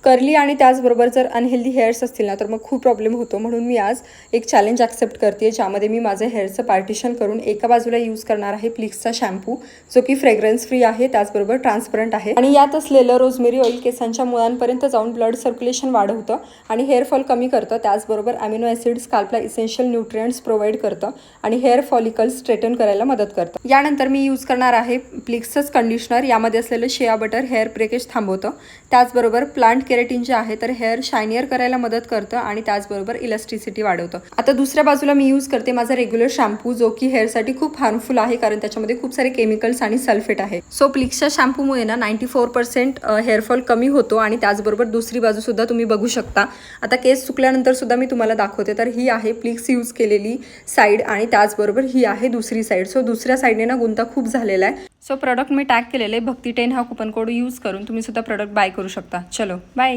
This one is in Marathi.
कर्ली आणि त्याचबरोबर जर अनहेल्दी हेअर्स असतील ना तर मग खूप प्रॉब्लेम होतो. म्हणून मी आज एक चॅलेंज ॲक्सेप्ट करते, ज्यामध्ये मी माझं हेअरचं पार्टिशन करून एका बाजूला यूज करणार आहे प्लिक्सचा शॅम्पू, जो की फ्रेग्रन्स फ्री आहे, त्याचबरोबर ट्रान्सपरंट आहे. आणि यात असलेलं रोजमेरी ऑइल केसांच्या मुळांपर्यंत जाऊन ब्लड सर्क्युलेशन वाढवतं आणि हेअरफॉल कमी करतं. त्याचबरोबर अमिनो ॲसिड स्काल्पला इसेन्शियल न्यूट्रिएंट्स प्रोव्हाइड करतं आणि हेअर फॉलिकल्स स्ट्रेटन करायला मदत करतं. यानंतर मी यूज करणार आहे प्लिक्सच कंडिशनर. यामध्ये असलेलं शिया बटर हेअर ब्रेकेज थांबवतं. त्याचबरोबर प्लांट केराटिन जे आहे तर हेअर शायनियर करायला मदत करतं आणि त्याचबरोबर इलास्टिसिटी वाढवतं. आता दुसऱ्या बाजूला मी यूज करते माझा रेग्युलर शॅम्पू, जो की हेअरसाठी खूप हार्मफुल आहे, कारण त्याच्यामध्ये खूप सारे केमिकल्स आणि सल्फेट आहे. सो प्लिक्सच्या शॅम्पूमुळे ना 94% हेअरफॉल कमी होतो आणि त्याचबरोबर दुसरी बाजू सुद्धा तुम्ही बघू शकता. आता केस सुकल्यानंतर सुद्धा मी तुम्हाला दाखवते. तर ही आहे प्लिक्स यूज केलेली साईड आणि त्याचबरोबर ही आहे दुसरी साईड. सो दुसऱ्या साईडने ना गुंता खूप झालेला आहे. सो प्रोडक्ट मी टॅग केलेले भक्ती 10 हा कुपन कोड यूज करून तुम्ही सुद्धा प्रोडक्ट बाय करू शकता. चलो बाय.